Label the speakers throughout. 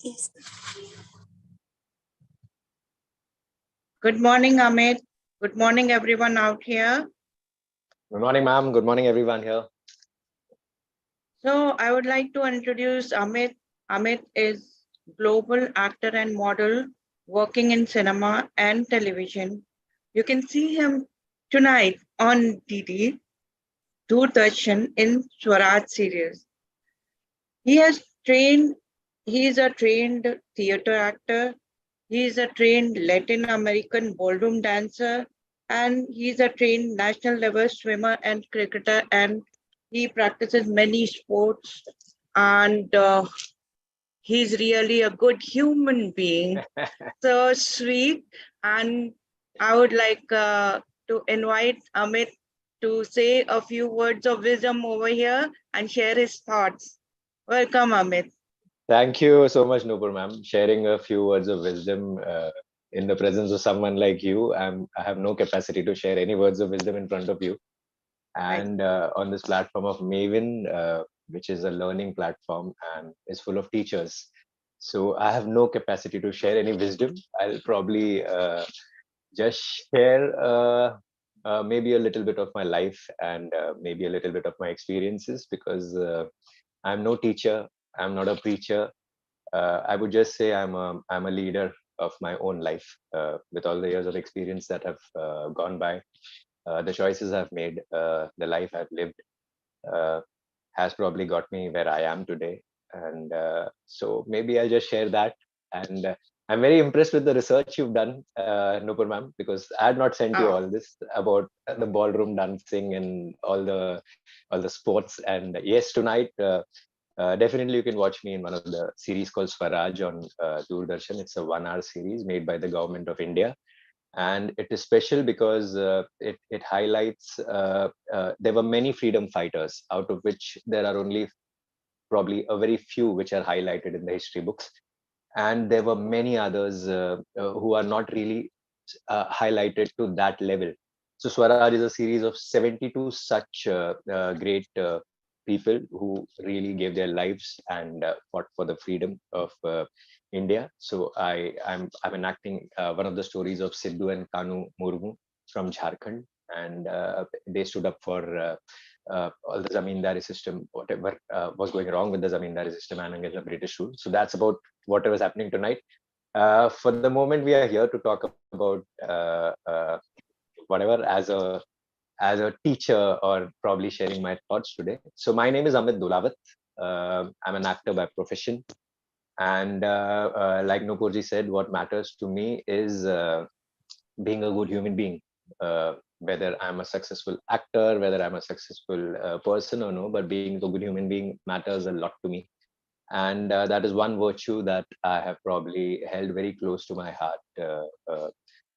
Speaker 1: Yes.
Speaker 2: Good morning, Ammit. Good morning, everyone out here.
Speaker 3: Good morning, ma'am. Good morning, everyone here.
Speaker 2: So I would like to introduce Ammit. Ammit is global actor and model working in cinema and television. You can see him tonight on DD Doordarshan in Swaraj series. He has trained. He is a trained theater actor. He is a trained Latin American ballroom dancer, and he is a trained national level swimmer and cricketer, and he practices many sports. And he's really a good human being, so sweet. And I would like to invite Amit to say a few words of wisdom over here and share his thoughts. Welcome, Amit.
Speaker 3: Thank you so much, Nupur, ma'am. Sharing a few words of wisdom in the presence of someone like you. I have no capacity to share any words of wisdom in front of you.
Speaker 2: Right.
Speaker 3: And on this platform of Maven, which is a learning platform and is full of teachers. So I have no capacity to share any wisdom. I'll probably just share maybe a little bit of my life and maybe a little bit of my experiences because I'm no teacher. I'm not a preacher. I would just say I'm a leader of my own life with all the years of experience that have gone by, the choices I've made, the life I've lived uh, has probably got me where I am today. And so maybe I'll just share that. And I'm very impressed with the research you've done, Nupur ma'am, because I had not sent you
Speaker 2: Ah,
Speaker 3: all this about the ballroom dancing and all the sports. And yes, tonight. Definitely, you can watch me in one of the series called Swaraj on Doordarshan. It's a 1 hour series made by the government of India, and it is special because it highlights there were many freedom fighters, out of which there are only probably a very few which are highlighted in the history books, and there were many others who are not really highlighted to that level. So Swaraj is a series of 72 such great people who really gave their lives and fought for the freedom of India. So I'm enacting one of the stories of Sidhu and Kanu Murmu from Jharkhand, and they stood up for all the zamindari system, whatever was going wrong with the zamindari system and against the British rule. So that's about whatever is happening tonight. For the moment, we are here to talk about whatever as a teacher or probably sharing my thoughts today. So my name is Amit Dolaawat. I'm an actor by profession, and like Nupurji said, what matters to me is being a good human being. Whether I'm a successful actor, whether I'm a successful person or no, but being a good human being matters a lot to me, and that is one virtue that I have probably held very close to my heart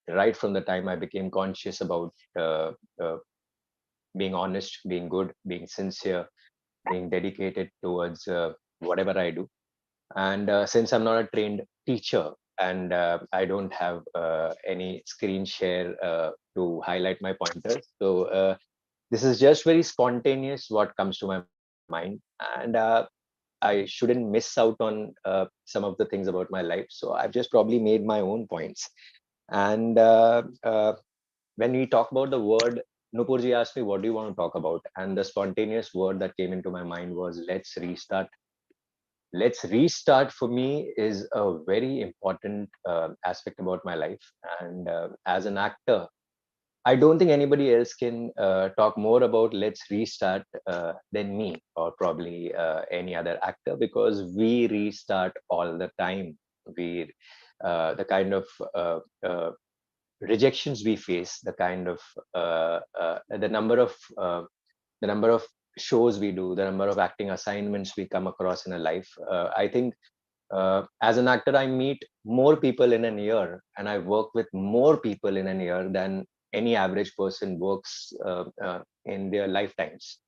Speaker 3: right from the time I became conscious about uh, being honest, being good, being sincere, being dedicated towards whatever I do. And since I'm not a trained teacher and I don't have any screen share to highlight my pointers, so this is just very spontaneous what comes to my mind, and I shouldn't miss out on some of the things about my life. So I've just probably made my own points. And when we talk about the word, Nupurji asked me, what do you want to talk about? And the spontaneous word that came into my mind was, let's restart. Let's restart for me is a very important aspect about my life. And as an actor, I don't think anybody else can talk more about let's restart than me or probably any other actor, because we restart all the time. We the kind of rejections we face, the kind of the number of shows we do, the number of acting assignments we come across in a life. I think as an actor, I meet more people in a year, and I work with more people in a year than any average person works in their lifetimes.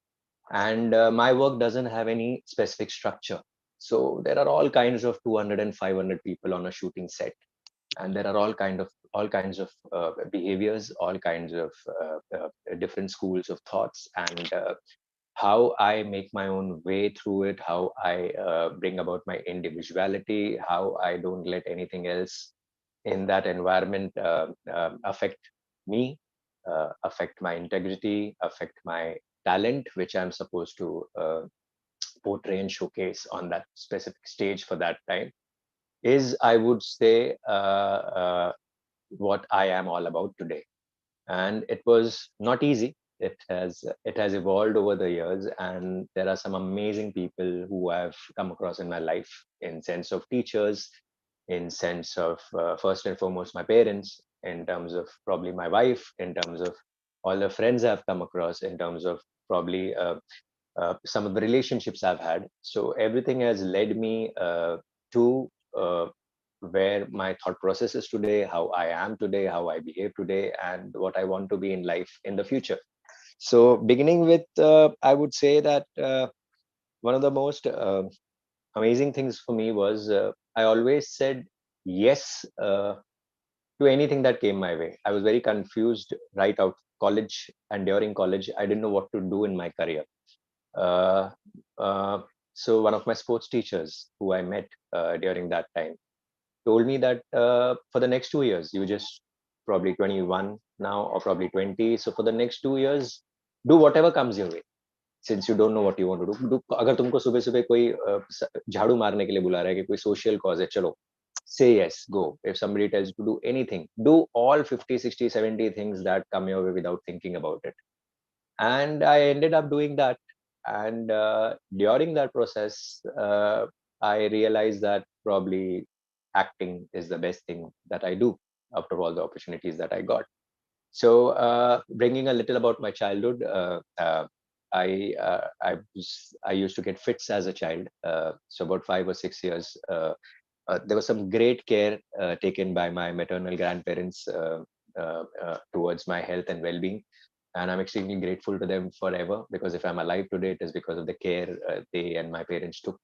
Speaker 3: And my work doesn't have any specific structure. So there are all kinds of 200 and 500 people on a shooting set, and there are all kinds of behaviors, all kinds of different schools of thoughts, and how I make my own way through it, how I bring about my individuality, how I don't let anything else in that environment affect me, affect my integrity, affect my talent, which I'm supposed to portray and showcase on that specific stage for that time, is, I would say, what I am all about today. And it was not easy. It has evolved over the years, and there are some amazing people who I've come across in my life, in sense of teachers, in sense of first and foremost my parents, in terms of probably my wife, in terms of all the friends I've come across, in terms of probably some of the relationships I've had. So everything has led me to where my thought process is today, how I am today, how I behave today, and what I want to be in life in the future. So, beginning with, I would say that one of the most amazing things for me was I always said yes to anything that came my way. I was very confused right out college, and during college, I didn't know what to do in my career. Uh, uh, so, one of my sports teachers who I met during that time told me that for the next 2 years, you just probably 21 now or probably 20. So for the next 2 years, do whatever comes your way. Since you don't know what you want to do, अगर तुमको सुबह सुबह कोई झाड़ू मारने के लिए बुला रहा है कि कोई social cause है, चलो, say yes, go. If somebody tells you to do anything, do all 50, 60, 70 things that come your way without thinking about it. And I ended up doing that. And during that process, I realized that probably acting is the best thing that I do after all the opportunities that I got. So, bringing a little about my childhood, I used to get fits as a child. So about 5 or 6 years, there was some great care taken by my maternal grandparents towards my health and well-being, and I'm extremely grateful to them forever, because if I'm alive today, it is because of the care they and my parents took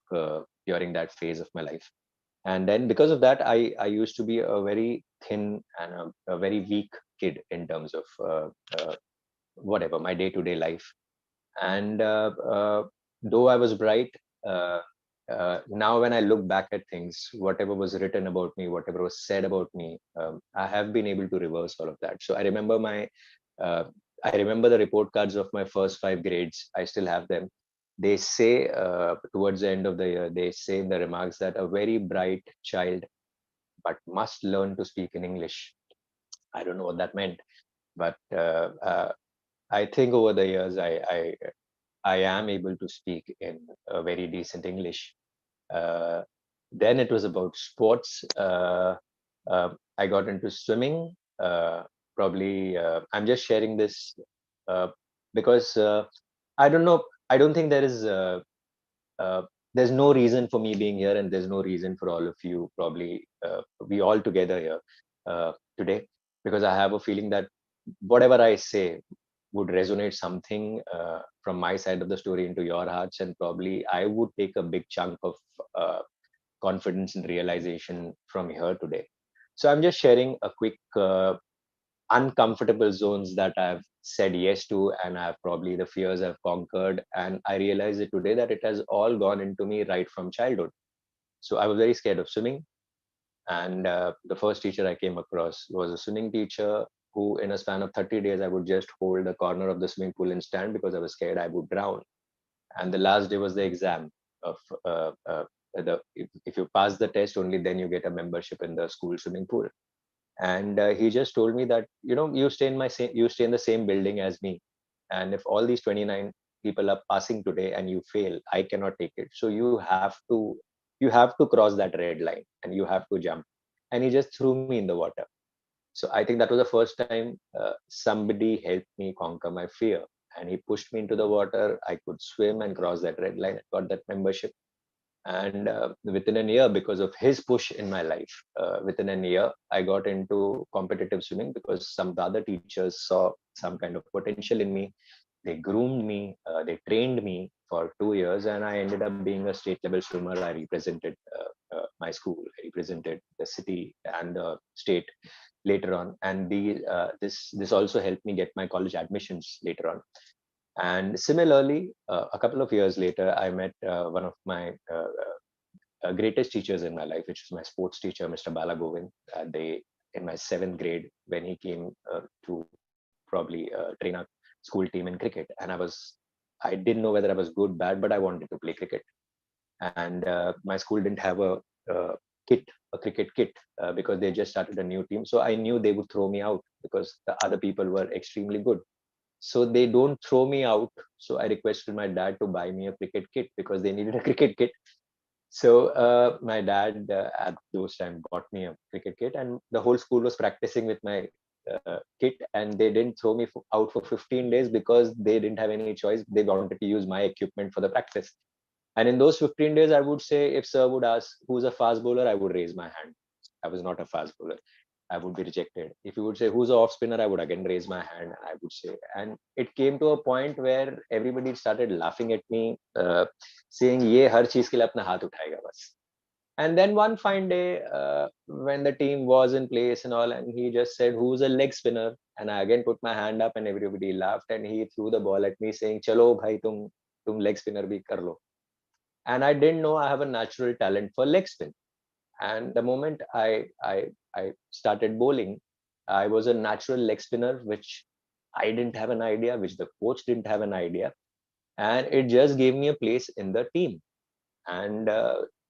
Speaker 3: during that phase of my life. And then because of that, I used to be a very thin and a very weak kid in terms of whatever my day-to-day life. And though I was bright, uh, now when I look back at things, whatever was written about me, whatever was said about me, I have been able to reverse all of that. So uh, I remember the report cards of my first 5 grades. I still have them. They say towards the end of the year, they say in the remarks that a very bright child but must learn to speak in English. I don't know what that meant, but I think over the years, I am able to speak in a very decent English. Uh, then it was about sports. I got into swimming. Probably, I'm just sharing this uh, because I don't know. I don't think uh, there's no reason for me being here, and there's no reason for all of you probably be all together here today, because I have a feeling that whatever I say would resonate something from my side of the story into your hearts, and probably I would take a big chunk of uh, confidence and realization from here today. So I'm just sharing a quick uncomfortable zones that I've said yes to, and I've probably the fears I've conquered, and I realize it today that it has all gone into me right from childhood. So I was very scared of swimming, and the first teacher I came across was a swimming teacher who, in a span of 30 days, I would just hold the corner of the swimming pool and stand because I was scared I would drown. And the last day was the exam of if you pass the test, only then you get a membership in the school swimming pool. And he just told me that, you stay in the same building as me, and if all these 29 people are passing today and you fail, I cannot take it. So you have to cross that red line and you have to jump. And he just threw me in the water. So I think that was the first time somebody helped me conquer my fear, and he pushed me into the water. I could swim and cross that red line. I got that membership. And within a year, because of his push in my life, within a year I got into competitive swimming, because some of the other teachers saw some kind of potential in me. They groomed me, they trained me for 2 years, and I ended up being a state level swimmer. I represented my school, I represented the city and the state later on. And this also helped me get my college admissions later on. And similarly, a couple of years later, I met one of my greatest teachers in my life, which was my sports teacher, Mr. Bala Govind. In my seventh grade, when he came to probably train our school team in cricket, and I didn't know whether I was good, bad, but I wanted to play cricket. And my school didn't have a kit, a cricket kit, because they just started a new team. So I knew they would throw me out because the other people were extremely good. So they don't throw me out. So I requested my dad to buy me a cricket kit because they needed a cricket kit. So my dad at those time bought me a cricket kit, and the whole school was practicing with my kit, and they didn't throw me out for 15 days because they didn't have any choice. They wanted to use my equipment for the practice. And in those 15 days, I would say, if sir would ask who's a fast bowler, I would raise my hand. I was not a fast bowler. I would be rejected. If you would say who's a off spinner, I would again raise my hand. I would say, and it came to a point where everybody started laughing at me, saying, "ये हर चीज के लिए अपना हाथ उठाएगा बस." And then one fine day, when the team was in place and all, and he just said, "Who's a leg spinner?" And I again put my hand up, and everybody laughed. And he threw the ball at me, saying, "Chalo, bhai, tum leg spinner bhi kar lo." And I didn't know I have a natural talent for leg spin. And the moment I started bowling, I was a natural leg spinner, which I didn't have an idea, which the coach didn't have an idea, and it just gave me a place in the team. And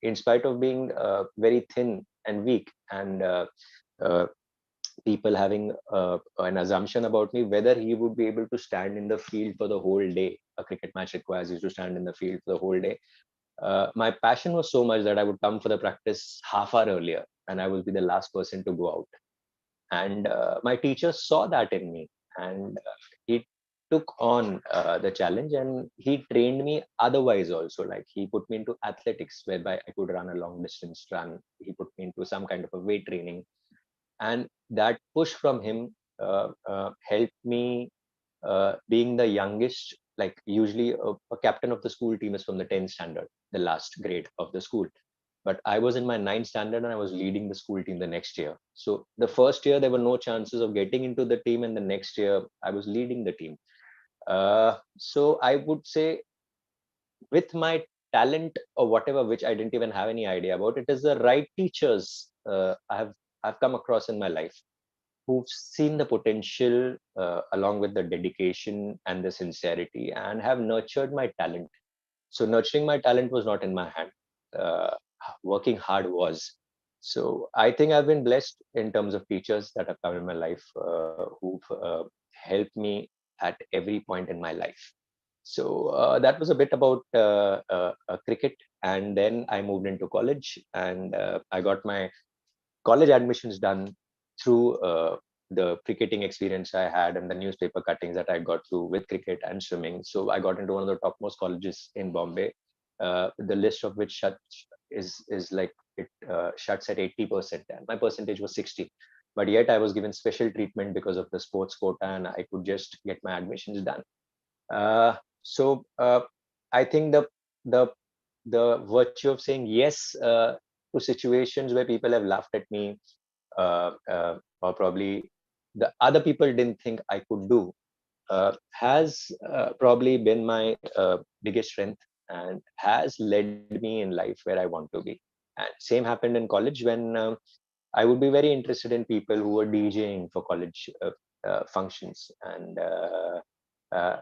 Speaker 3: in spite of being very thin and weak, and uh, people having an assumption about me whether he would be able to stand in the field for the whole day. A cricket match requires you to stand in the field for the whole day. My passion was so much that I would come for the practice half hour earlier, and I would be the last person to go out. And my teacher saw that in me, and he took on the challenge, and he trained me otherwise also. Like, he put me into athletics, whereby I could run a long distance run. He put me into some kind of a weight training, and that push from him helped me, being the youngest. Like, usually a captain of the school team is from the 10th standard, the last grade of the school, but I was in my ninth standard, and I was leading the school team the next year. So the first year there were no chances of getting into the team, and the next year I was leading the team. So I would say, with my talent or whatever, which I didn't even have any idea about, it is the right teachers I've come across in my life, who've seen the potential, along with the dedication and the sincerity, and have nurtured my talent. So nurturing my talent was not in my hand. Uh, Working hard was. So I think I've been blessed in terms of teachers that have come in my life, who've helped me at every point in my life. So that was a bit about cricket. And then I moved into college, and I got my college admissions done through the cricketing experience I had, and the newspaper cuttings that I got through with cricket and swimming. So I got into one of the topmost colleges in Bombay, the list of which is like, it shuts at 80%, and my percentage was 60. But yet I was given special treatment because of the sports quota, and I could just get my admissions done. So I think the the virtue of saying yes to situations where people have laughed at me, or probably the other people didn't think I could do, has probably been my biggest strength, and has led me in life where I want to be. And same happened in college, when I would be very interested in people who were DJing for college functions. And uh,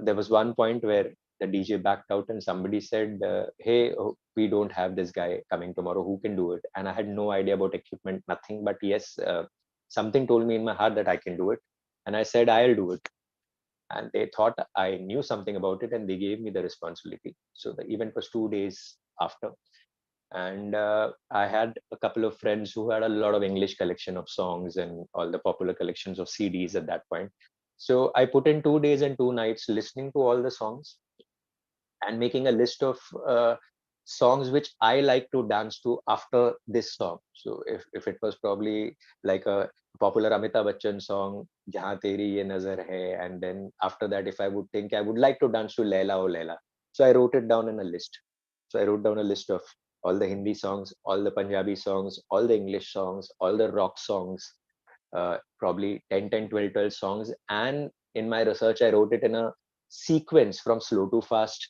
Speaker 3: there was one point where the DJ backed out, and somebody said, "Hey, we don't have this guy coming tomorrow. Who can do it?" And I had no idea about equipment, nothing. But yes, something told me in my heart that I can do it, and I said, "I'll do it." And they thought I knew something about it, and they gave me the responsibility. So the event was 2 days after, and I had a couple of friends who had a lot of English collection of songs and all the popular collections of CDs at that point. So I put in 2 days and 2 nights listening to all the songs, and making a list of songs which I like to dance to after this song. So if it was probably like a popular Amitabh Bachchan song, Jahan Teri Ye Nazar Hai, and then after that, if I would think I would like to dance to Laila O Laila. So I wrote it down in a list. So I wrote down a list of all the Hindi songs, all the Punjabi songs, all the English songs, all the rock songs, probably 10, 10, 12, 12 songs. And in my research, I wrote it in a sequence from slow to fast,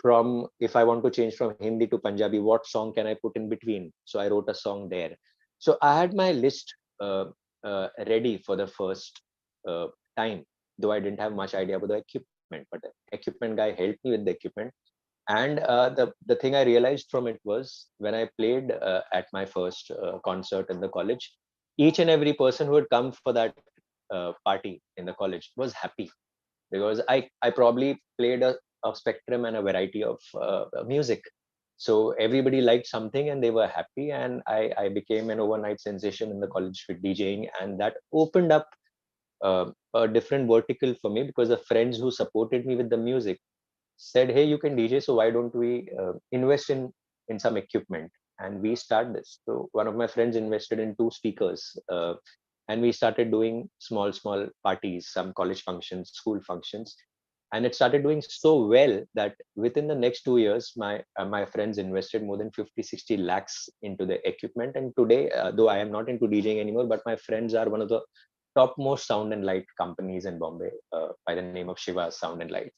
Speaker 3: from if I want to change from Hindi to Punjabi, what song can I put in between? So I wrote a song there. So I had my list ready for the first time, though I didn't have much idea about the equipment, but the equipment guy helped me with the equipment. And the thing I realized from it was when I played at my first concert in the college, each and every person who had come for that party in the college was happy, because I probably played a spectrum and a variety of music. So everybody liked something and they were happy, and I became an overnight sensation in the college with DJing, and that opened up a different vertical for me, because the friends who supported me with the music said, hey, you can DJ, so why don't we invest in some equipment, and we start this. So one of my friends invested in 2 speakers, and we started doing small parties, some college functions, school functions, and it started doing so well that within the next 2 years, my friends invested more than 50-60 lakhs into the equipment. And today, though I am not into DJing anymore, but my friends are one of the topmost sound and light companies in Bombay, by the name of Shiva Sound and Light.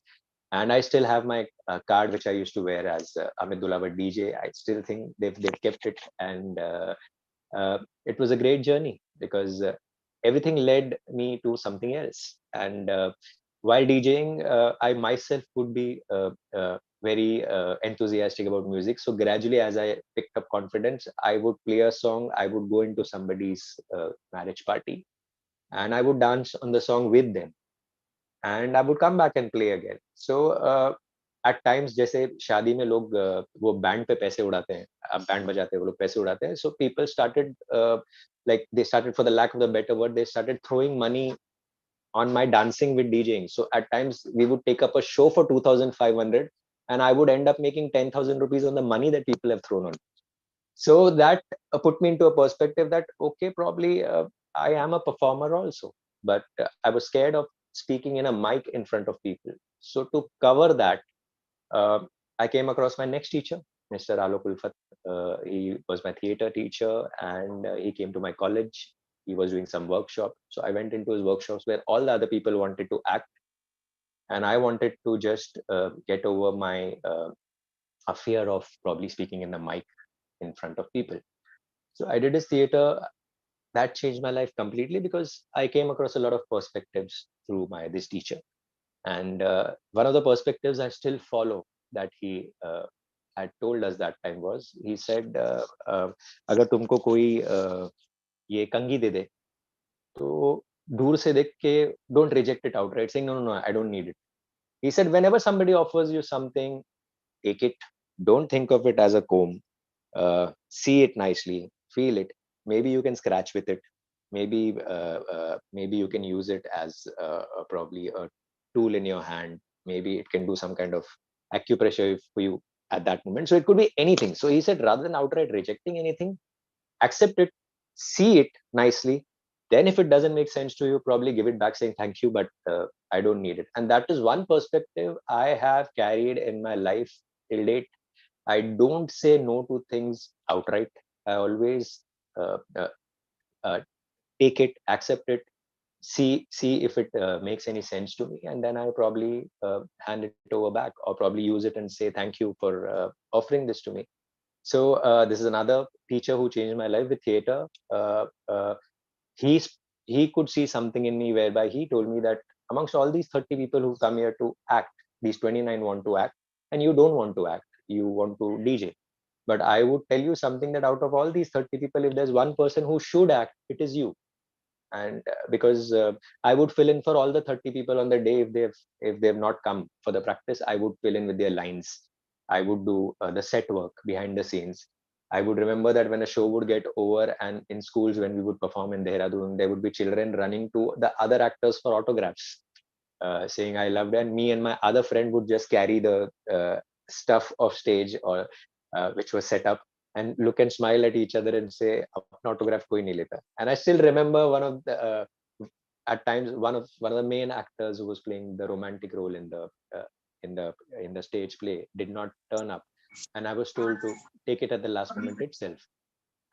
Speaker 3: And I still have my card, which I used to wear as Ammit Dolaawat DJ. I still think they've kept it, and it was a great journey, because everything led me to something else. And while DJing, I myself would be very enthusiastic about music. So gradually, as I picked up confidence, I would play a song, I would go into somebody's marriage party, and I would dance on the song with them, and I would come back and play again. So at times, जैसे शादी में लोग वो band पे पैसे उड़ाते हैं, अब बैंड बजाते हैं वो लोग पैसे उड़ाते हैं. So people started like they started, for the lack of the better word, they started throwing money on my dancing with DJing. So at times we would take up a show for 2,500, and I would end up making 10,000 rupees on the money that people have thrown on. So that put me into a perspective that okay, probably I am a performer also, but I was scared of speaking in a mic in front of people. So to cover that, uh, I came across my next teacher, Mr. Alok Ulfat. He was my theater teacher, and he came to my college. He was doing some workshop, so I went into his workshops where all the other people wanted to act, and I wanted to just get over my a fear of probably speaking in the mic in front of people. So I did his theater. That changed my life completely, because I came across a lot of perspectives through my this teacher. And one of the perspectives I still follow, that he had told us that time, was he said, अगर तुमको कोई ये कंघी दे दे, तो दूर से देख के don't reject it outright, saying no, no, no, I don't need it. He said, whenever somebody offers you something, take it. Don't think of it as a comb. See it nicely, feel it. Maybe you can scratch with it. Maybe you can use it as probably a tool in your hand. Maybe it can do some kind of acupressure for you at that moment. So it could be anything. So he said, rather than outright rejecting anything, accept it, see it nicely. Then, if it doesn't make sense to you, probably give it back saying thank you, but I don't need it. And that is one perspective I have carried in my life till date. I don't say no to things outright. I always uh, uh, uh, take it, accept it, see if it makes any sense to me, and then I probably hand it over back, or probably use it and say thank you for offering this to me. So this is another teacher who changed my life with theater. He's he could see something in me, whereby he told me that amongst all these 30 people who come here to act, these 29 want to act, and you don't want to act, you want to DJ. But I would tell you something, that out of all these 30 people, if there's one person who should act, it is you. And because I would fill in for all the 30 people on the day, if they've not come for the practice, I would fill in with their lines. I would do the set work behind the scenes. I would remember that when a show would get over, and in schools when we would perform in Dehradun, there would be children running to the other actors for autographs, saying I loved it. And me and my other friend would just carry the stuff of stage, or which was set up, and look and smile at each other and say, "Apna autograph koi nahi leta." And I still remember one of the at times one of the main actors who was playing the romantic role uh, in the in the stage play did not turn up, and I was told to take it at the last moment itself.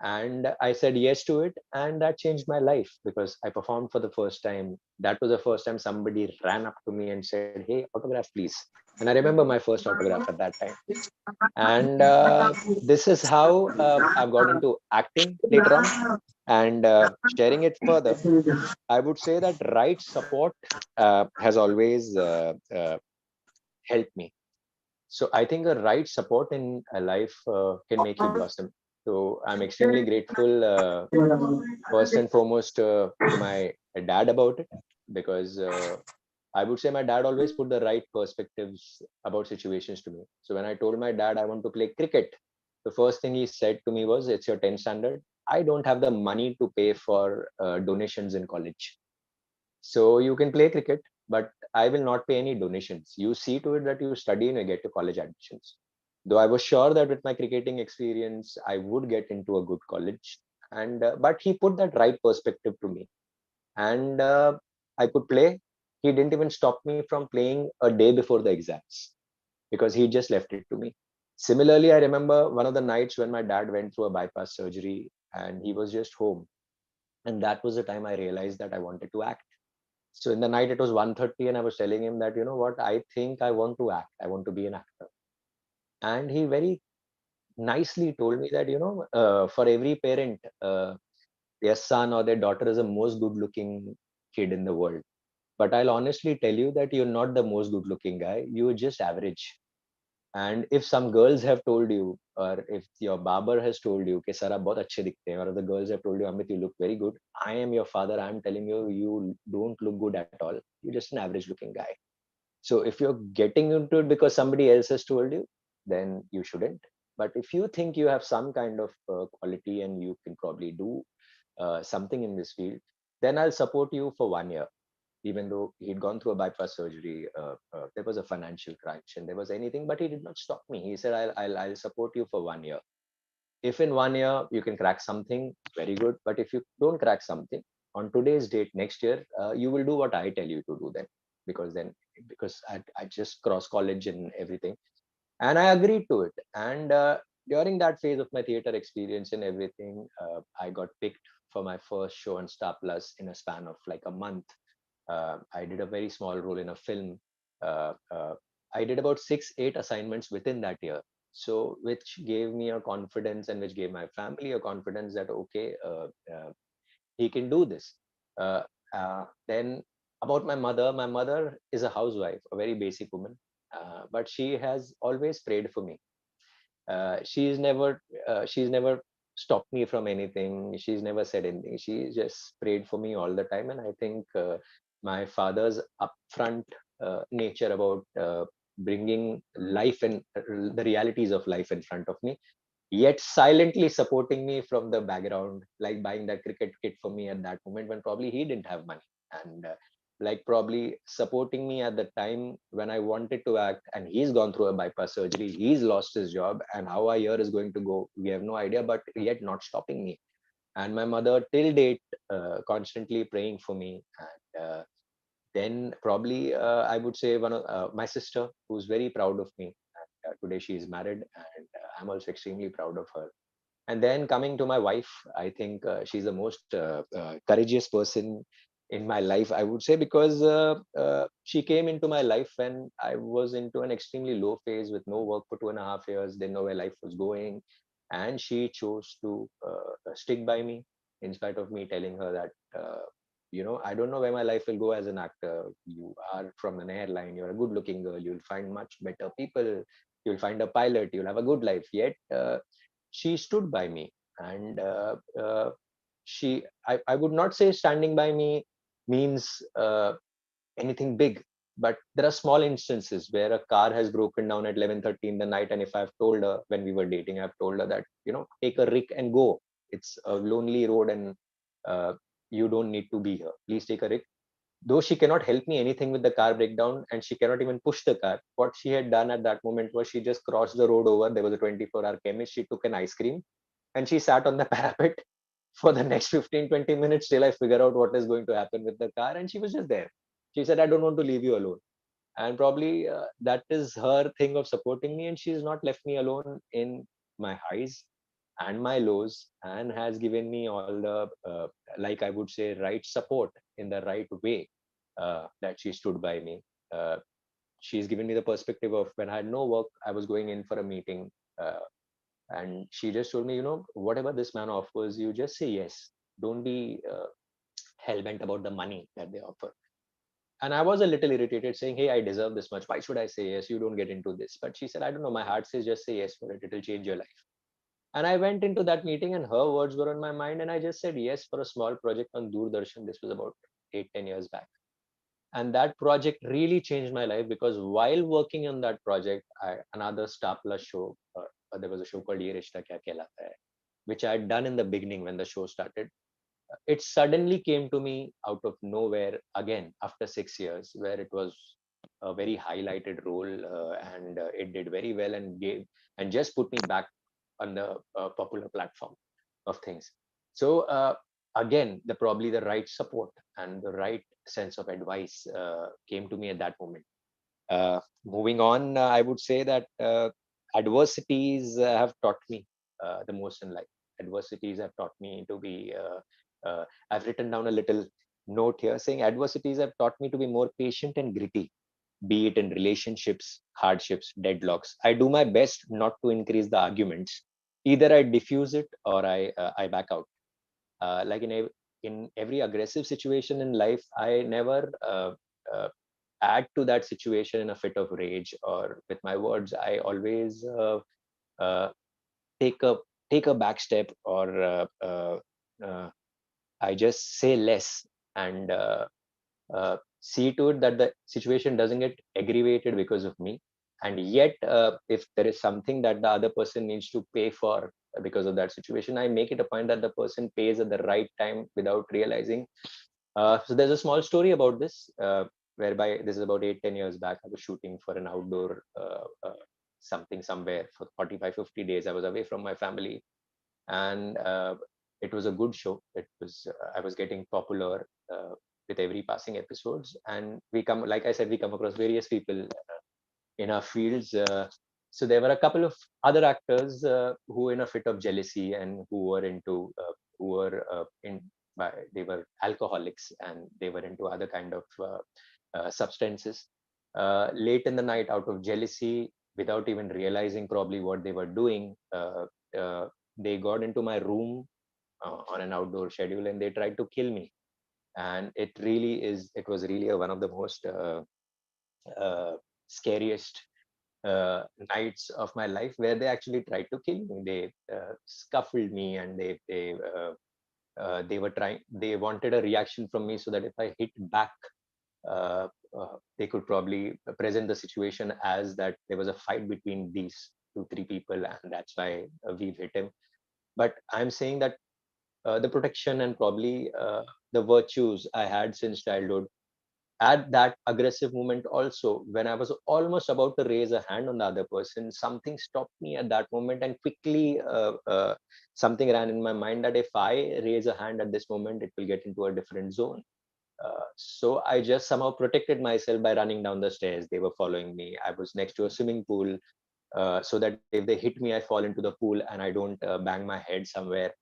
Speaker 3: And I said yes to it, and that changed my life because I performed for the first time. That was the first time somebody ran up to me and said, "Hey, autograph, please." And I remember my first autograph at that time. And this is how I've got into acting later on. And sharing it further, I would say that right support has always helped me. So I think a right support in a life can make you blossom. So I'm extremely grateful, first and foremost, to my dad about it, because I would say my dad always put the right perspectives about situations to me. So when I told my dad I want to play cricket, the first thing he said to me was, "It's your 10th standard. I don't have the money to pay for donations in college. So you can play cricket, but I will not pay any donations. You see to it that you study and you get your college admissions." Though I was sure that with my cricketing experience, I would get into a good college. And but he put that right perspective to me, and I could play. He didn't even stop me from playing a day before the exams because he just left it to me. Similarly, I remember one of the nights when my dad went through a bypass surgery and he was just home. And that was the time I realized that I wanted to act. So in the night it was 1:30 and I was telling him that, you know what, I think I want to act. I want to be an actor. And he very nicely told me that, for every parent, their son or their daughter is the most good looking kid in the world. But I'll honestly tell you that you're not the most good looking guy. You're just average. And if some girls have told you, or if your barber has told you, कि sir आप बहुत अच्छे दिखते हैं, or the girls have told you, Amit, you look very good. I am your father. I'm telling you, you don't look good at all. You're just an average looking guy. So if you're getting into it because somebody else has told you, then you shouldn't. But if you think you have some kind of quality and you can probably do something in this field, then I'll support you for 1 year. Even though he'd gone through a bypass surgery, there was a financial crunch and there was anything, but he did not stop me. He said, I'll support you for 1 year. If in 1 year you can crack something, very good. But if you don't crack something on today's date, next year, you will do what I tell you to do then. Because I just crossed college and everything. And I agreed to it. And during that phase of my theater experience and everything, I got picked for my first show on Star Plus in a span of like a month. I did a very small role in a film. Uh, uh, I did about 6, 8 assignments within that year. So, which gave me a confidence and which gave my family a confidence that, okay, he can do this. Uh, then, about my mother is a housewife, a very basic woman, but she has always prayed for me. She's never stopped me from anything. She's never said anything. She just prayed for me all the time. And I think my father's upfront nature about bringing life and the realities of life in front of me, yet silently supporting me from the background, like buying that cricket kit for me at that moment when probably he didn't have money. And like probably supporting me at the time when I wanted to act, and he's gone through a bypass surgery, he's lost his job, and how our year is going to go, we have no idea, but yet not stopping me. And my mother till date constantly praying for me. And then probably I would say one of my sister, who's very proud of me. And, today she is married, and I'm also extremely proud of her. And then coming to my wife, I think she's the most courageous person in my life, I would say, because she came into my life when I was into an extremely low phase with no work for 2.5 years, didn't know where life was going. And she chose to stick by me in spite of me telling her that, I don't know where my life will go as an actor. You are from an airline, you're a good looking girl, you'll find much better people, you'll find a pilot, you'll have a good life. Yet, she stood by me. And I would not say standing by me means anything big, but there are small instances where a car has broken down at 11:30 in the night, and if I've told her, when we were dating, I've told her that, take a rick and go. It's a lonely road, and uh, you don't need to be here, please take a rick. Though she cannot help me anything with the car breakdown, and she cannot even push the car, what she had done at that moment was she just crossed the road over. There was a 24-hour chemist. She took an ice cream and she sat on the parapet for the next 15-20 minutes till I figure out what is going to happen with the car. And she was just there. She said, I don't want to leave you alone. And probably that is her thing of supporting me. And she's not left me alone in my highs. and my lows, and has given me all the, like I would say, right support in the right way, that she stood by me. Uh, she's given me the perspective of when I had no work, I was going in for a meeting. And she just told me, whatever this man offers, you just say yes. Don't be hell bent about the money that they offer. And I was a little irritated, saying, hey, I deserve this much. Why should I say yes? You don't get into this. But she said, I don't know. My heart says just say yes for it. It'll change your life. And I went into that meeting and her words were on my mind. And I just said yes for a small project on Doordarshan. This was about 8, 10 years back. And that project really changed my life, because while working on that project, another Star Plus show, there was a show called Ye Rishta Kya Kehlata Hai, which I had done in the beginning when the show started. It suddenly came to me out of nowhere again after 6 years, where it was a very highlighted role, and it did very well and gave and just put me back on the popular platform of things. So again, probably the right support and the right sense of advice came to me at that moment. Moving on, I would say that adversities have taught me the most in life. Adversities have taught me to be. I've written down a little note here saying adversities have taught me to be more patient and gritty, be it in relationships, hardships, deadlocks. I do my best not to increase the arguments. Either I diffuse it or I back out. Like in every aggressive situation in life, I never uh, add to that situation in a fit of rage or with my words. I always uh, take a take a back step, or uh, I just say less, and see to it that the situation doesn't get aggravated because of me. And yet, if there is something that the other person needs to pay for because of that situation, I make it a point that the person pays at the right time without realizing. So there's a small story about this, whereby this is about 8, 10 years back. I was shooting for an outdoor something somewhere for 45, 50 days. I was away from my family, and it was a good show. I was getting popular with every passing episodes, and like I said, we come across various people in our fields. So there were a couple of other actors who were in a fit of jealousy and who were they were alcoholics, and they were into other kind of substances. Late in the night, out of jealousy, without even realizing probably what they were doing, they got into my room on an outdoor schedule, and they tried to kill me. And it was really one of the most uh, scariest nights of my life, where they actually tried to kill me. They scuffled me, and they wanted a reaction from me, so that if I hit back, they could probably present the situation as that there was a fight between these 2, 3 people, and that's why we've hit him. But I'm saying that the protection and probably the virtues I had since childhood, at that aggressive moment also, when I was almost about to raise a hand on the other person, something stopped me at that moment, and quickly something ran in my mind that if I raise a hand at this moment, it will get into a different zone. So I just somehow protected myself by running down the stairs. They were following me. I was next to a swimming pool, so that if they hit me, I fall into the pool and I don't bang my head somewhere.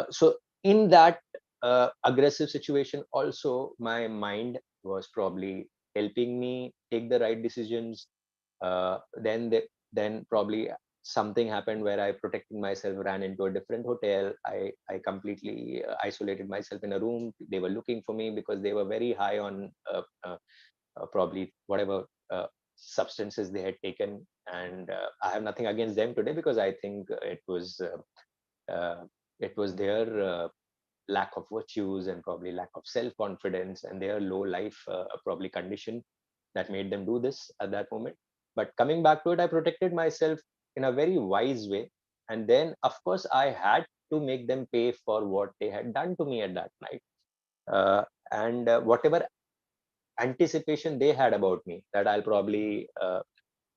Speaker 3: So in that aggressive situation, also my mind was probably helping me take the right decisions. Then probably something happened where I protected myself, ran into a different hotel. I completely isolated myself in a room. They were looking for me because they were very high on probably whatever substances they had taken. And I have nothing against them today, because I think it was their lack of virtues and probably lack of self-confidence and their low life probably condition that made them do this at that moment. But coming back to it, I protected myself in a very wise way. And then, of course, I had to make them pay for what they had done to me at that night. And whatever anticipation they had about me, that I'll probably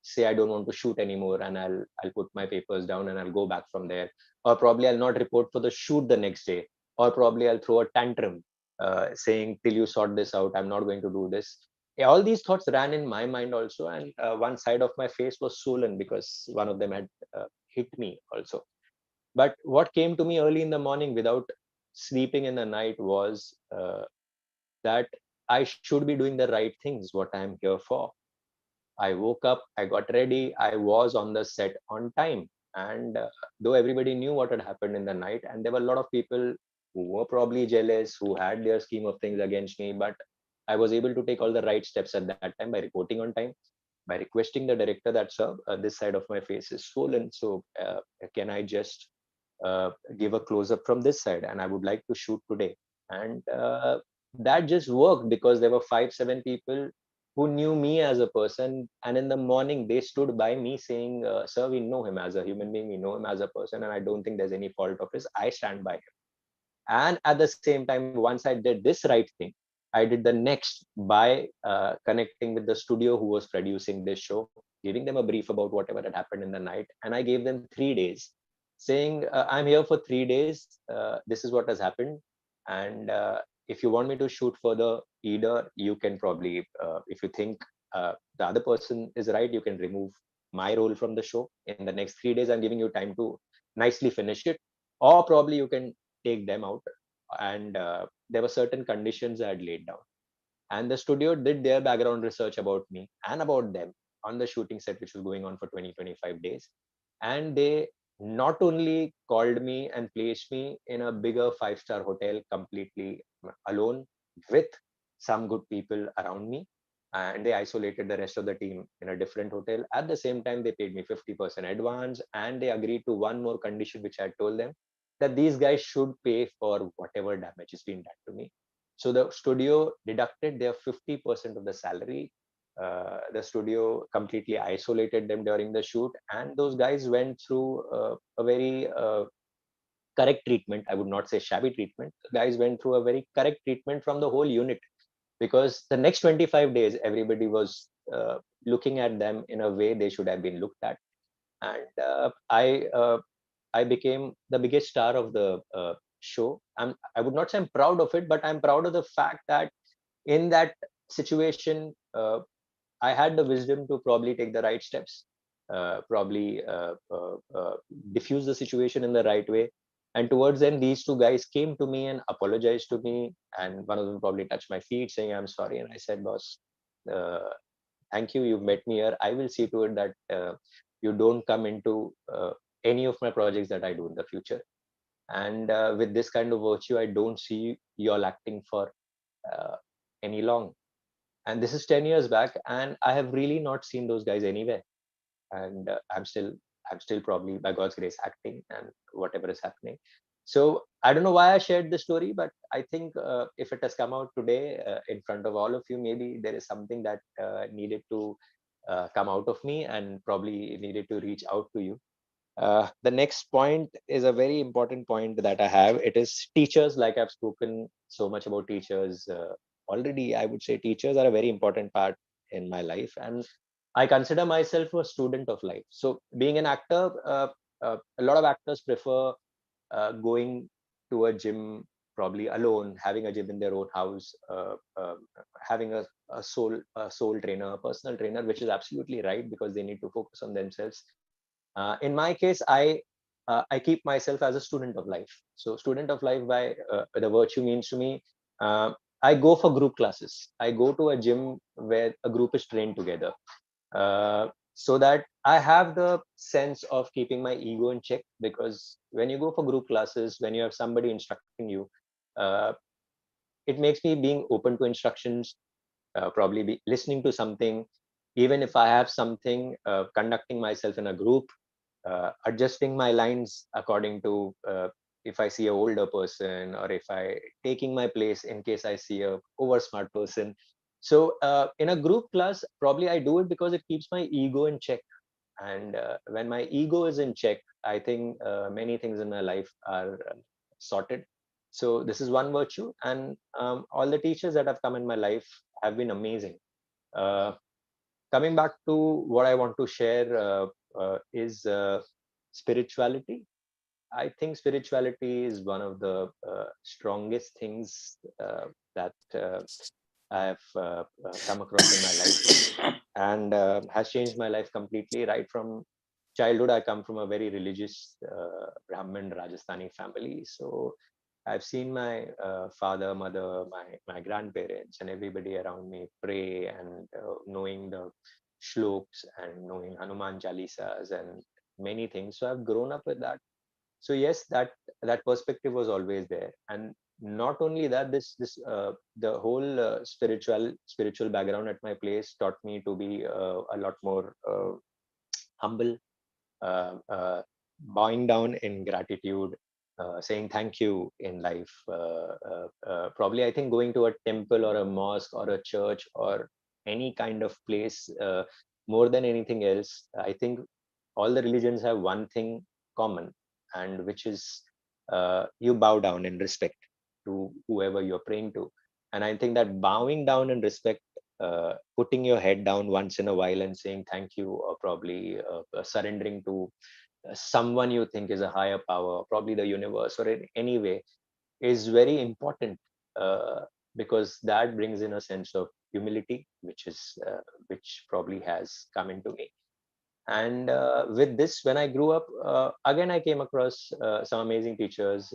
Speaker 3: say I don't want to shoot anymore, and I'll put my papers down and I'll go back from there, or probably I'll not report for the shoot the next day, or probably I'll throw a tantrum, saying till you sort this out, I'm not going to do this. Yeah, all these thoughts ran in my mind also, and one side of my face was swollen because one of them had hit me also. But what came to me early in the morning without sleeping in the night was that I should be doing the right things, what I'm here for. I woke up, I got ready, I was on the set on time. And though everybody knew what had happened in the night, and there were a lot of people who were probably jealous, who had their scheme of things against me, but I was able to take all the right steps at that time by reporting on time, by requesting the director that, sir, this side of my face is swollen. So can I just give a close up from this side? And I would like to shoot today. And that just worked because there were 5, 7 people who knew me as a person. And in the morning, they stood by me saying, sir, we know him as a human being, we know him as a person, and I don't think there's any fault of his. I stand by him. And at the same time, once I did this right thing, I did the next by connecting with the studio who was producing this show, giving them a brief about whatever had happened in the night. And I gave them 3 days saying, I'm here for 3 days. This is what has happened. And if you want me to shoot further, either you can probably, if you think the other person is right, you can remove my role from the show. In the next 3 days, I'm giving you time to nicely finish it, or probably you can take them out. And there were certain conditions I had laid down. And the studio did their background research about me and about them on the shooting set, which was going on for 20, 25 days. And they not only called me and placed me in a bigger 5-star hotel completely alone with some good people around me, and they isolated the rest of the team in a different hotel. At the same time, they paid me 50% advance, and they agreed to one more condition, which I told them, that these guys should pay for whatever damage has been done to me. So the studio deducted their 50% of the salary. The studio completely isolated them during the shoot, and those guys went through a very correct treatment. I would not say shabby treatment. The guys went through a very correct treatment from the whole unit, because the next 25 days, everybody was looking at them in a way they should have been looked at. And I became the biggest star of the show. I would not say I'm proud of it, but I'm proud of the fact that in that situation, I had the wisdom to probably take the right steps, probably diffuse the situation in the right way. And towards then, these two guys came to me and apologized to me. And one of them probably touched my feet saying, I'm sorry. And I said, boss, uh, thank you. You've met me here. I will see to it that you don't come into any of my projects that I do in the future. And with this kind of virtue, I don't see you all acting for uh, any long. And this is 10 years back, and I have really not seen those guys anywhere. And I'm still probably by God's grace acting and whatever is happening. So I don't know why I shared this story, but I think if it has come out today in front of all of you, maybe there is something that needed to come out of me and probably needed to reach out to you. The next point is a very important point that I have. It is teachers. Like I've spoken so much about teachers already, I would say teachers are a very important part in my life, and I consider myself a student of life. So, being an actor, a lot of actors prefer going to a gym probably alone, having a gym in their own house, having a soul trainer, a personal trainer, which is absolutely right because they need to focus on themselves. In my case, I keep myself as a student of life. So student of life by the virtue means to me, uh, I go for group classes. I go to a gym where a group is trained together, so that I have the sense of keeping my ego in check. Because when you go for group classes, when you have somebody instructing you, uh, it makes me being open to instructions, probably be listening to something, even if I have something, conducting myself in a group, adjusting my lines according to if I see a older person, or if I taking my place in case I see a over smart person. So in a group class, probably I do it because it keeps my ego in check. And when my ego is in check, I think many things in my life are sorted. So this is one virtue, and all the teachers that have come in my life have been amazing. uh, Coming back to what I want to share is spirituality. I think spirituality is one of the strongest things that I have come across in my life, and has changed my life completely, right from childhood, I come from a very religious Brahmin Rajasthani family. So I've seen my father, mother, my grandparents, and everybody around me pray, and knowing the shloks and knowing Hanuman Chalisas and many things. So I've grown up with that. So yes, that perspective was always there. And not only that, this the whole spiritual background at my place taught me to be a lot more humble, bowing down in gratitude, saying thank you in life. Probably, I think going to a temple or a mosque or a church or any kind of place, more than anything else, I think all the religions have one thing common, and which is you bow down in respect to whoever you're praying to. And I think that bowing down in respect, putting your head down once in a while and saying thank you, or probably surrendering to someone you think is a higher power, probably the universe, or in any way, is very important, uh, because that brings in a sense of humility, which probably has come into me. And with this, when I grew up, again I came across some amazing teachers.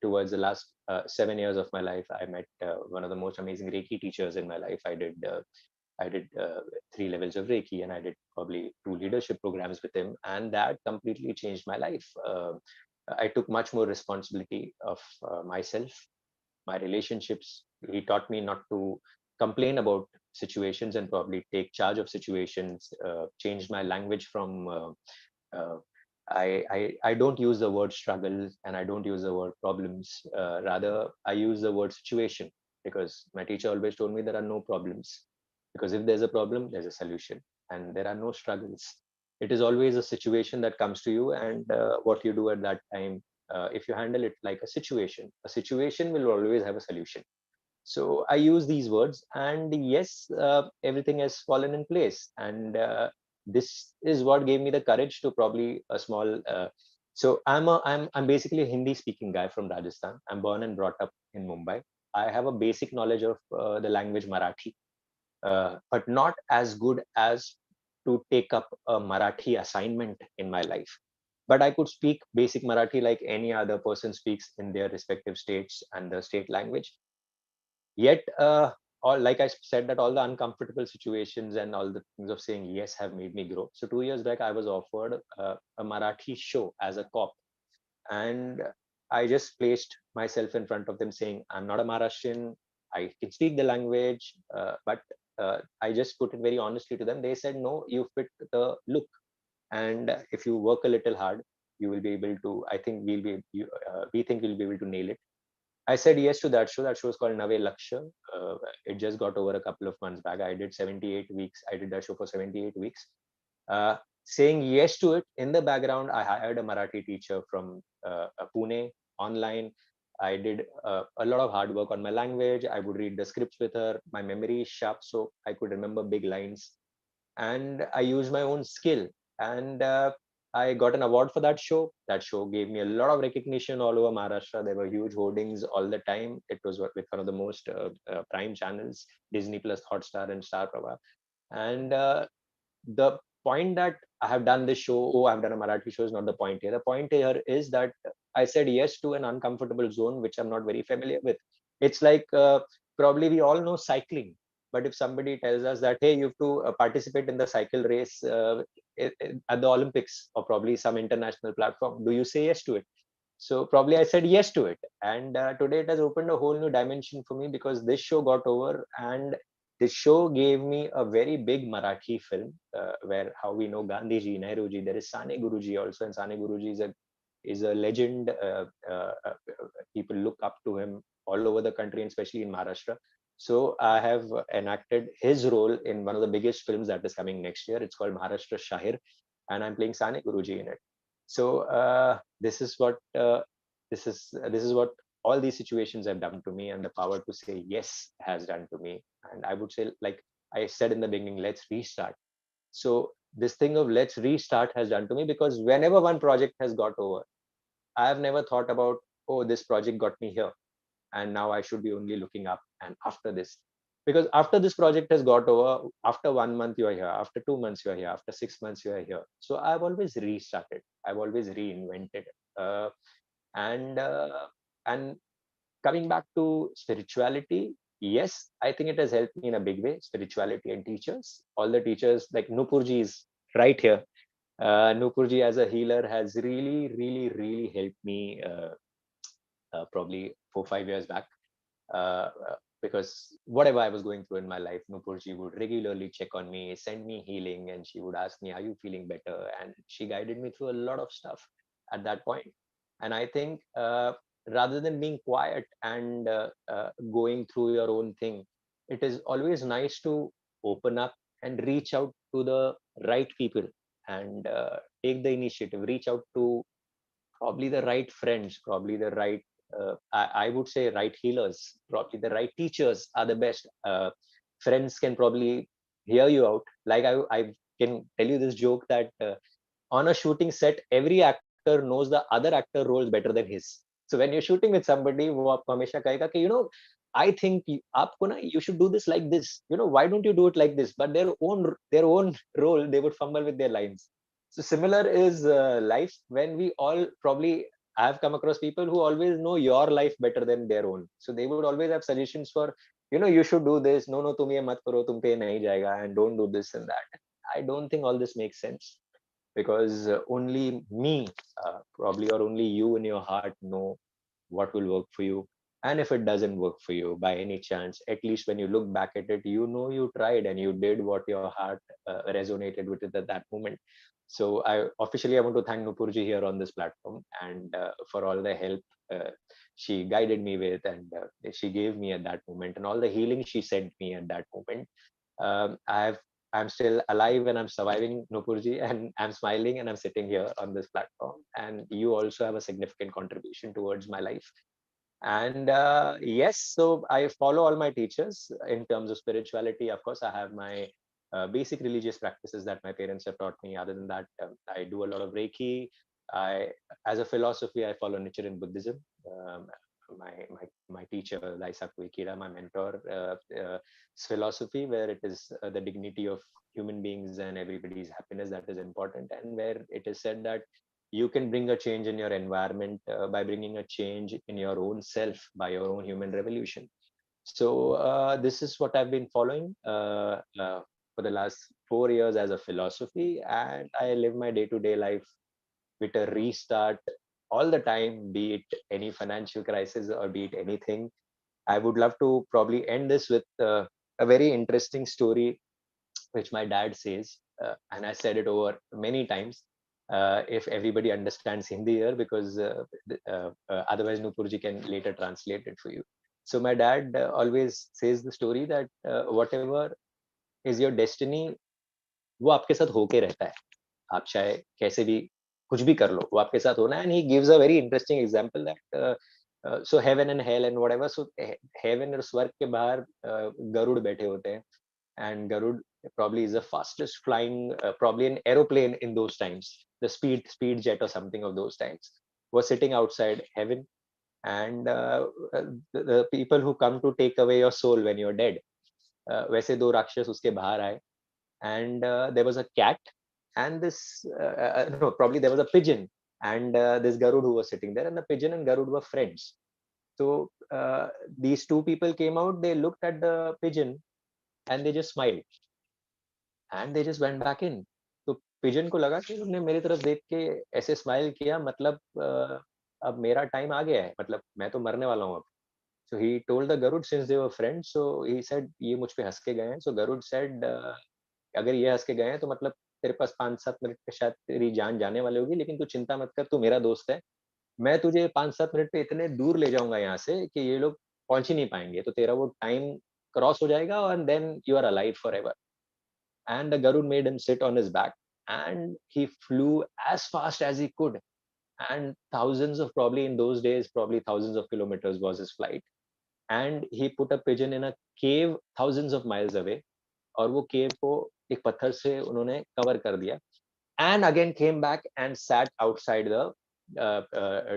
Speaker 3: Towards the last 7 years of my life, I met one of the most amazing Reiki teachers in my life. I did 3 levels of Reiki, and I did probably 2 leadership programs with him, and that completely changed my life. I took much more responsibility of myself, my relationships. He taught me not to complain about situations and probably take charge of situations. Changed my language from uh, I don't use the word struggle, and I don't use the word problems. Rather, I use the word situation, because my teacher always told me there are no problems, because if there's a problem, there's a solution, and there are no struggles. It is always a situation that comes to you, and what you do at that time. If you handle it like a situation will always have a solution. So I use these words, and yes, everything has fallen in place. And this is what gave me the courage to probably a small. So I'm basically a Hindi speaking guy from Rajasthan. I'm born and brought up in Mumbai. I have a basic knowledge of the language Marathi, but not as good as to take up a Marathi assignment in my life. But I could speak basic Marathi like any other person speaks in their respective states and the state language. Yet, all, like I said, that all the uncomfortable situations and all the things of saying yes have made me grow. So 2 years back, I was offered a Marathi show as a cop, and I just placed myself in front of them, saying, "I'm not a Maharashtrian. I can speak the language, but I just put it very honestly to them." They said, "No, you fit the look, and if you work a little hard, you will be able to. I think we think we'll be able to nail it." I said yes to that show. That show is called Nave Lakshya. It just got over a couple of months back. I did 78 weeks. I did that show for 78 weeks. Saying yes to it, in the background, I hired a Marathi teacher from Pune online. I did a lot of hard work on my language. I would read the scripts with her. My memory is sharp, so I could remember big lines, and I used my own skill. And I got an award for that show. That show gave me a lot of recognition all over Maharashtra. There were huge hoardings all the time. It was with one of the most prime channels, Disney Plus, Hotstar, and Star Prava. And the point that I have done this show, oh, I've done a Marathi show, is not the point here. The point here is that I said yes to an uncomfortable zone, which I'm not very familiar with. It's like probably we all know cycling, but if somebody tells us that, hey, you have to participate in the cycle race at the Olympics or probably some international platform, do you say yes to it? So probably I said yes to it, and today it has opened a whole new dimension for me, because this show got over, and this show gave me a very big Marathi film, where how we know Gandhiji, Nehruji. There is Sane Guruji also, and Sane Guruji is a legend. People look up to him all over the country, and especially in Maharashtra. So I have enacted his role in one of the biggest films that is coming next year. It's called Maharashtra Shahir, and I'm playing Sane Guruji in it. So this is what all these situations have done to me, and the power to say yes has done to me. And I would say, like I said in the beginning, let's restart. So this thing of let's restart has done to me, because whenever one project has got over, I have never thought about, oh, this project got me here, and now I should be only looking up and after this. Because after this project has got over, after 1 month you are here, after 2 months you are here, after 6 months you are here. So I've always restarted, I've always reinvented. uh, and uh, and coming back to spirituality, yes, I think it has helped me in a big way. Spirituality and teachers, all the teachers like Nupurji is right here. Nupurji as a healer has really helped me, probably 4 5 years back. uh, because whatever I was going through in my life, Nupurji would regularly check on me, send me healing, and she would ask me, "Are you feeling better?" And she guided me through a lot of stuff at that point. And I think, rather than being quiet and going through your own thing, it is always nice to open up and reach out to the right people, and take the initiative, reach out to probably the right friends, probably the right, I would say right healers, probably the right teachers are the best. Friends can probably hear you out. Like I can tell you this joke that, on a shooting set, every actor knows the other actor roles better than his. So when you're shooting with somebody, वो आपको हमेशा कहेगा कि, I think आपको ना, you should do this like this. Why don't you do it like this? But their own role, they would fumble with their lines. So similar is life. When we all probably, I have come across people who always know your life better than their own. So they would always have suggestions for, you should do this. No, no, तुम ये मत करो, तुम पे ये नहीं जाएगा, and don't do this and that. I don't think all this makes sense, because only me, probably, or only you in your heart know what will work for you. And if it doesn't work for you by any chance, at least when you look back at it, you tried and you did what your heart resonated with it at that moment. So I want to thank Nupurji here on this platform, and for all the help uh, she guided me with, and she gave me at that moment, and all the healing she sent me at that moment. I'm still alive and I'm surviving, Nupurji, and I'm smiling and I'm sitting here on this platform. And you also have a significant contribution towards my life. And yes, so I follow all my teachers in terms of spirituality. Of course, I have my basic religious practices that my parents have taught me. Other than that, I do a lot of Reiki. I, as a philosophy, I follow Nichiren Buddhism. Um, my teacher, Daisaku Ikeda, my mentor, philosophy, where it is the dignity of human beings and everybody's happiness that is important, and where it is said that you can bring a change in your environment by bringing a change in your own self by your own human revolution. So this is what I've been following for the last 4 years as a philosophy, and I live my day-to-day life with a restart all the time, be it any financial crisis or be it anything. I would love to probably end this with a very interesting story which my dad says, and I said it over many times. If everybody understands Hindi here, because otherwise Nupurji can later translate it for you. So my dad always says the story that whatever is your destiny, वो आपके साथ होके रहता है. आप चाहे कैसे भी कुछ भी कर लो, वो आपके साथ होना है. And he gives a very interesting example that so heaven and hell and whatever. So heaven और स्वर्ग के बाहर गरुड़ बैठे होते हैं, and Garud probably is the fastest flying, probably an aeroplane in those times, the speed jet or something of those times, was sitting outside heaven, and the people who come to take away your soul when you're dead, वैसे दो राक्षस उसके बाहर आए, and there was a cat, and this no, probably there was a pigeon, and this Garud who was sitting there, and the pigeon and Garud were friends. So these two people came out, they looked at the pigeon, and they just smiled, and they just went back in. तो pigeon को लगा कि उन्होंने मेरी तरफ देख के ऐसे स्माइल किया, मतलब अब मेरा टाइम आ गया है, मतलब मैं तो मरने वाला हूँ अब. So he told the Garud, since they were friends, so he said ये मुझ पे हंस के गए हैं. So Garud said, अगर ये हंस के गए हैं तो मतलब तेरे पास 5 7 मिनट पे शायद तेरी जान जाने वाली होगी, लेकिन तू चिंता मत कर, तू मेरा दोस्त है. मैं तुझे 5 7 मिनट पे इतने दूर ले जाऊंगा यहाँ से कि ये लोग पहुंच ही नहीं पाएंगे, तो तेरा वो टाइम क्रॉस हो जाएगा, and then you are alive forever. And the Garud made him sit on his back, and he flew as fast as he could. And thousands of, probably in those days, probably thousands of kilometers was his flight. And he put a pigeon in a cave thousands of miles away. और वो cave को एक पत्थर से उन्होंने cover कर दिया. And again came back and sat outside the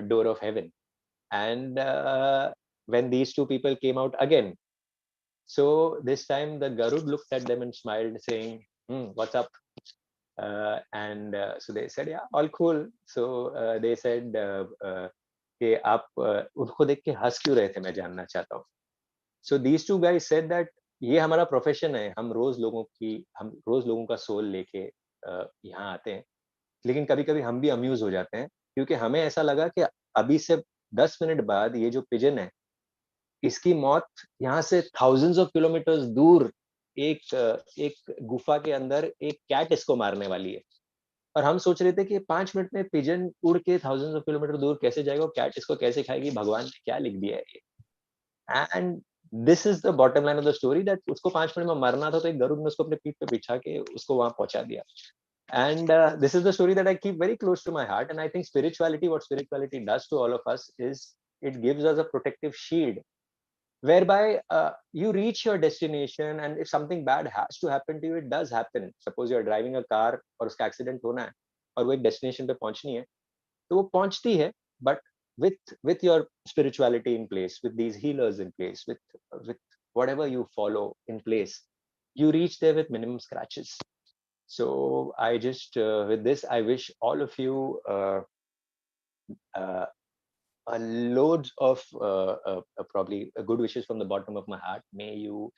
Speaker 3: door of heaven. And when these two people came out again, So this time the Garud looked at them and smiled, saying, what's up? So they said, yeah, all cool. So they said, कि आप उनको देख के हंस क्यों रहे थे, मैं जानना चाहता हूँ. So these two guys said that ये हमारा प्रोफेशन है, हम रोज लोगों का सोल लेके यहाँ आते हैं, लेकिन कभी-कभी हम भी अम्यूज हो जाते हैं, क्योंकि हमें ऐसा लगा कि अभी से 10 मिनट बाद ये जो पिजन है, इसकी मौत यहाँ से थाउजेंड्स ऑफ किलोमीटर्स दूर एक गुफा के अंदर एक कैट इसको मारने वाली है. और हम सोच रहे थे कि 5 मिनट में पिजन उड़ के थाउजेंड्स ऑफ किलोमीटर दूर कैसे जाएगा, कैट इसको कैसे खाएगी, भगवान ने क्या लिख दिया है ये. And this is the bottom line of the story, that उसको 5 मिनट में मरना था, तो एक गरुड़ ने उसको अपने पीठ पे बिछा के उसको वहां पहुंचा दिया. And this is the story that I keep very close to my heart. And I think what spirituality does to all of us is it gives us a protective shield, whereby you reach your destination, and if something bad has to happen to you, it does happen. Suppose you're driving a car और उसका accident होना है और वो एक destination पे पहुंचनी है, तो वो पहुंचती है, but with your spirituality in place, with these healers in place, with whatever you follow in place, you reach there with minimum scratches. So I just with this I wish all of you loads of probably good wishes from the bottom of my heart. May you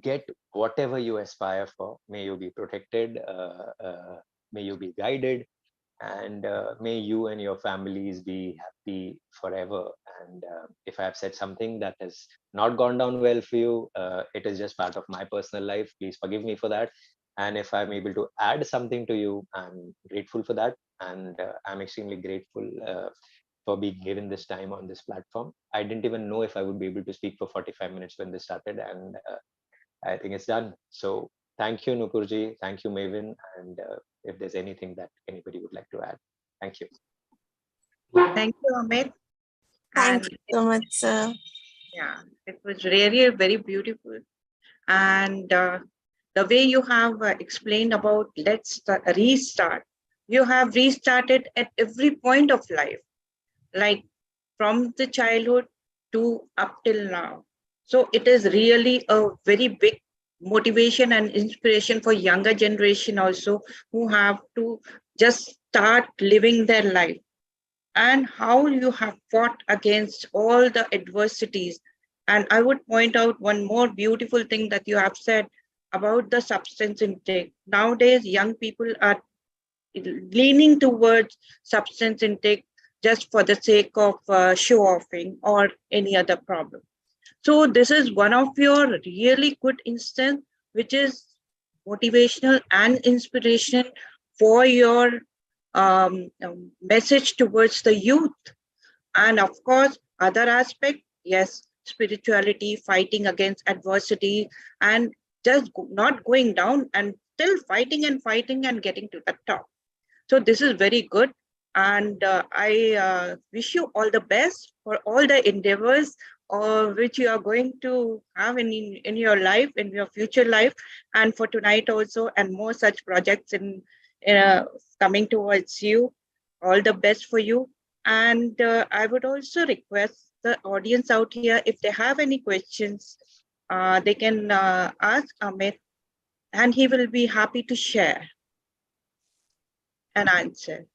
Speaker 3: get whatever you aspire for. May you be protected. May you be guided, and may you and your families be happy forever. And if I have said something that has not gone down well for you, it is just part of my personal life. Please forgive me for that. And if I'm able to add something to you, I'm grateful for that. And I'm extremely grateful for being given this time on this platform. I didn't even know if I would be able to speak for 45 minutes when this started, and I think it's done. So thank you, Nupurji. Thank you, Maven. And if there's anything that anybody would like to add, thank you.
Speaker 2: Thank you, Ammit.
Speaker 1: Thank you so much, sir.
Speaker 2: Yeah, it was really very beautiful. And the way you have explained about restart, you have restarted at every point of life, like from the childhood to up till now. So it is really a very big motivation and inspiration for younger generation also, who have to just start living their life, and how you have fought against all the adversities. And I would point out one more beautiful thing that you have said about the substance intake. Nowadays, young people are leaning towards substance intake just for the sake of show offing or any other problem. So this is one of your really good instance, which is motivational and inspiration for your message towards the youth. And of course, other aspect, yes, spirituality, fighting against adversity, and just not going down and still fighting and getting to the top. So this is very good. And I wish you all the best for all the endeavors which you are going to have in your life, in your future life, and for tonight also, and more such projects in coming towards you. All the best for you. And I would also request the audience out here, if they have any questions, they can ask Ammit, and he will be happy to share and answer.